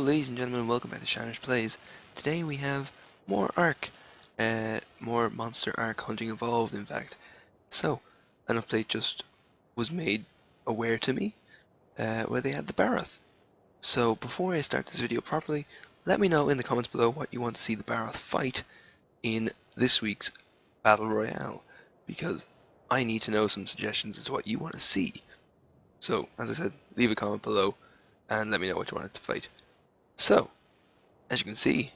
ladies and gentlemen, welcome back to Shanners Plays. Today we have more Ark, more Monster Ark Hunting Evolved, in fact. So, an update just was made aware to me, where they had the Barroth. So, before I start this video properly, let me know in the comments below what you want to see the Barroth fight in this week's Battle Royale, because I need to know some suggestions as to what you want to see. So, as I said, leave a comment below and let me know what you want it to fight. So, as you can see,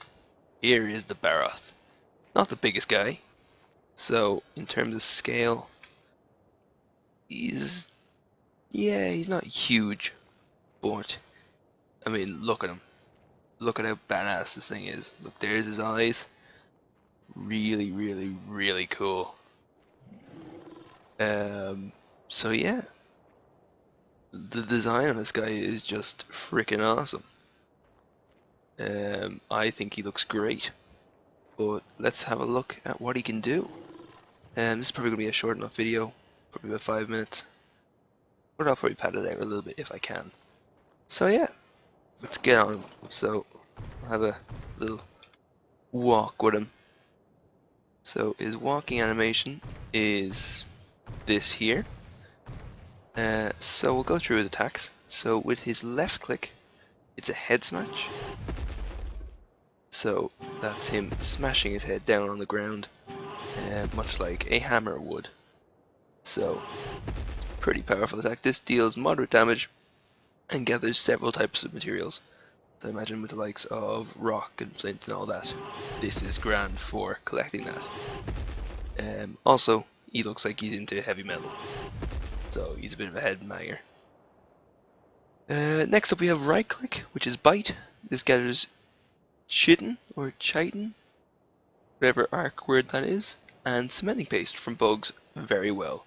here is the Barroth. Not the biggest guy. So, in terms of scale, he's not huge, but I mean, look at him. Look at how badass this thing is. Look, there's his eyes. Really, really, really cool. So yeah, the design on this guy is just freaking awesome. I think he looks great, but let's have a look at what he can do. This is probably going to be a short enough video, probably about 5 minutes, but I'll probably pad it out a little bit if I can. So yeah, let's get on. So I'll have a little walk with him. So his walking animation is this here. So we'll go through his attacks. So with his left click, it's a head smash. So that's him smashing his head down on the ground, much like a hammer would. So, pretty powerful attack. This deals moderate damage and gathers several types of materials. So I imagine with the likes of rock and flint and all that, this is grand for collecting that. Also, he looks like he's into heavy metal, so he's a bit of a headbanger. Next up we have right click, which is bite. This gathers chitin or chitin, whatever Ark word that is, and cementing paste from bugs very well.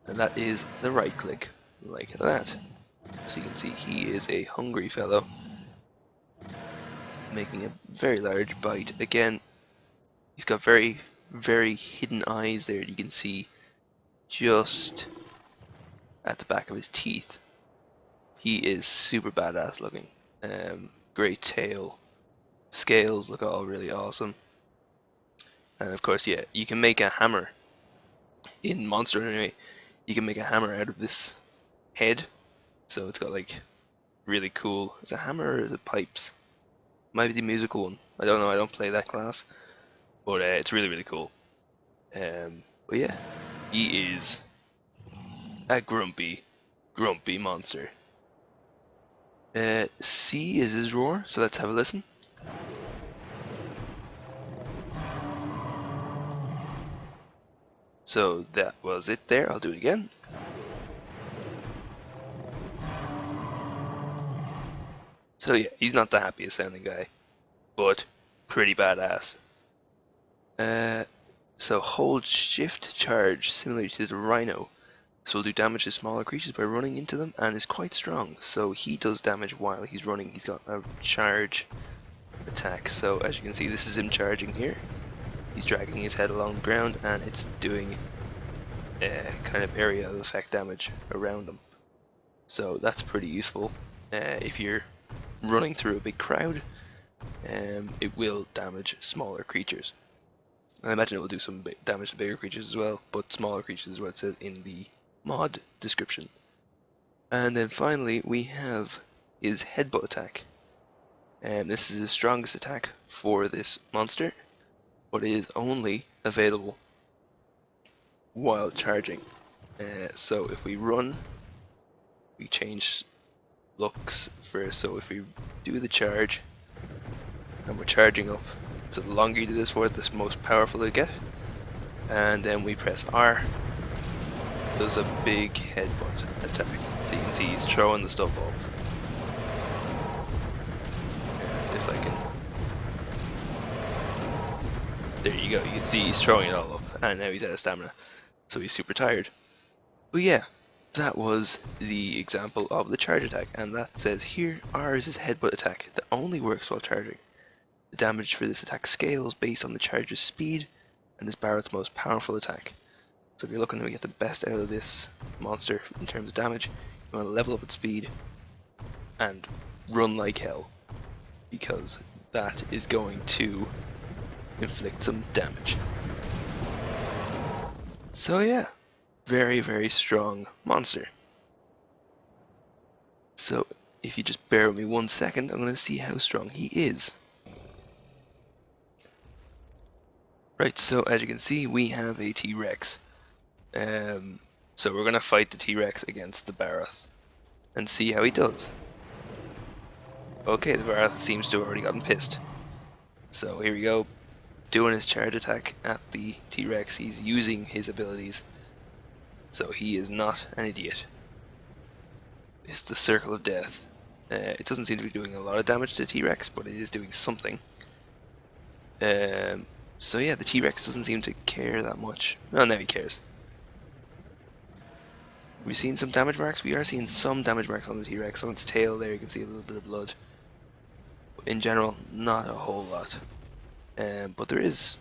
And that is the right click, like that. So you can see he is a hungry fellow, making a very large bite. Again, he's got very, very hidden eyes there. You can see just at the back of his teeth. He is super badass looking. Great tail. Scales look all really awesome. And of course, yeah, you can make a hammer in Monster anyway. You can make a hammer out of this head. So it's got like really cool. Is it a hammer or is it pipes? Might be the musical one. I don't know. I don't play that class, but it's really, really cool. But yeah, he is a grumpy monster. C is his roar. So let's have a listen. So that was it there. I'll do it again. So yeah, he's not the happiest sounding guy, but pretty badass. So hold shift charge similarly to the rhino. This will do damage to smaller creatures by running into them and is quite strong. So he does damage while he's running. He's got a charge attack. So as you can see, this is him charging here. He's dragging his head along the ground and it's doing kind of area of effect damage around him. So that's pretty useful. If you're running through a big crowd, it will damage smaller creatures. I imagine it will do some damage to bigger creatures as well, but smaller creatures is what it says in the mod description. And then finally we have his headbutt attack. And this is his strongest attack for this monster, but it is only available while charging. So if we run, we change looks first. So if we do the charge and we're charging up, so the longer you do this for, the most powerful you get. And then we press R, it does a big headbutt attack. So you can see he's throwing the stuff up. If I can, there you go, you can see he's throwing it all up, and now he's out of stamina, so he's super tired. But yeah, that was the example of the charge attack, and that says here R is his headbutt attack that only works while charging. The damage for this attack scales based on the charger's speed and is Barroth's most powerful attack. So if you're looking to get the best out of this monster in terms of damage, you want to level up its speed and run like hell. because that is going to inflict some damage. So yeah, very, very strong monster. So if you just bear with me 1 second, I'm going to see how strong he is. Right, so as you can see, we have a T-Rex. So we're going to fight the T-Rex against the Barroth and see how he does. Okay, the Barroth seems to have already gotten pissed. So here we go, doing his charge attack at the T-Rex. He's using his abilities, so he is not an idiot. It's the Circle of Death. It doesn't seem to be doing a lot of damage to the T-Rex, but it is doing something. So yeah, the T-Rex doesn't seem to care that much. Oh, now he cares. We've seen some damage marks. We are seeing some damage marks on the T-Rex. On its tail there, you can see a little bit of blood. But in general, not a whole lot. But there is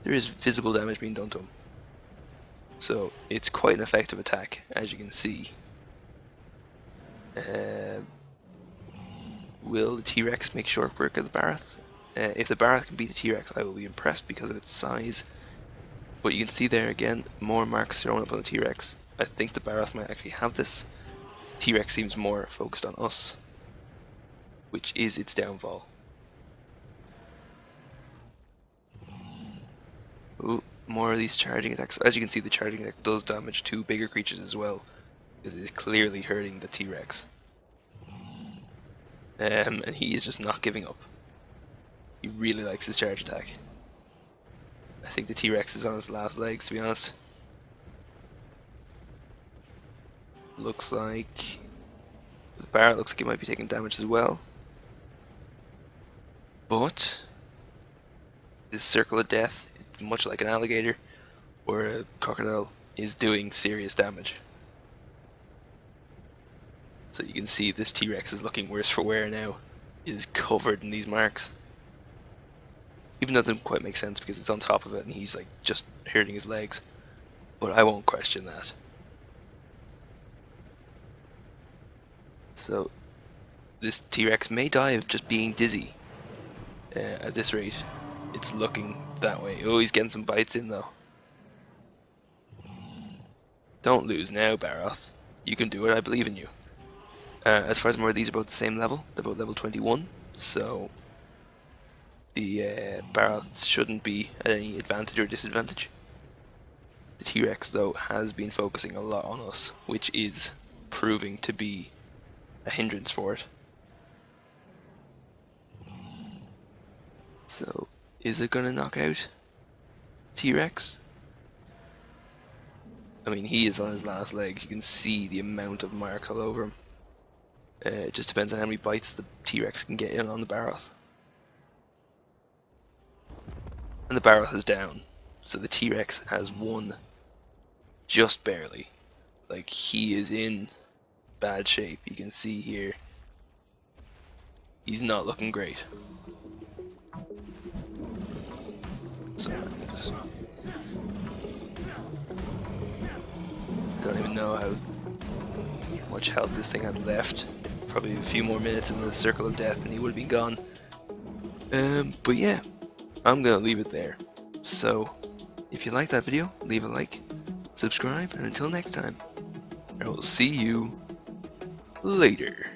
visible damage being done to him. So it's quite an effective attack, as you can see. Will the T-Rex make short work of the Barroth? If the Barroth can beat the T-Rex, I will be impressed because of its size. But you can see there again, more marks thrown up on the T-Rex. I think the Barroth might actually have this. T-Rex seems more focused on us, which is its downfall. Ooh, more of these charging attacks. As you can see, the charging attack does damage to bigger creatures as well. It is clearly hurting the T-Rex. And he is just not giving up. He really likes his charge attack. I think the T-Rex is on his last legs, to be honest. Looks like the Barroth looks like it might be taking damage as well. But this Circle of Death, much like an alligator or a crocodile, is doing serious damage. So you can see this T-Rex is looking worse for wear now. It is covered in these marks. Even though it doesn't quite make sense because it's on top of it and he's like just hurting his legs. But I won't question that. So this T-Rex may die of just being dizzy. At this rate, it's looking that way. Oh, he's getting some bites in though. Don't lose now, Barroth. You can do it, I believe in you. As far as more of these are both the same level, they're both level 21, so the Barroths shouldn't be at any advantage or disadvantage. The T-Rex though has been focusing a lot on us, which is proving to be a hindrance for it. So, is it gonna knock out T-Rex? I mean, he is on his last legs. You can see the amount of marks all over him. It just depends on how many bites the T-Rex can get in on the Barroth. And the Barroth is down, so the T-Rex has won just barely. Like, he is in bad shape. You can see here, he's not looking great. So I don't even know how much health this thing had left. Probably a few more minutes in the Circle of Death and he would have been gone. But yeah, I'm gonna leave it there. So if you like that video, leave a like, subscribe, and until next time, I will see you later.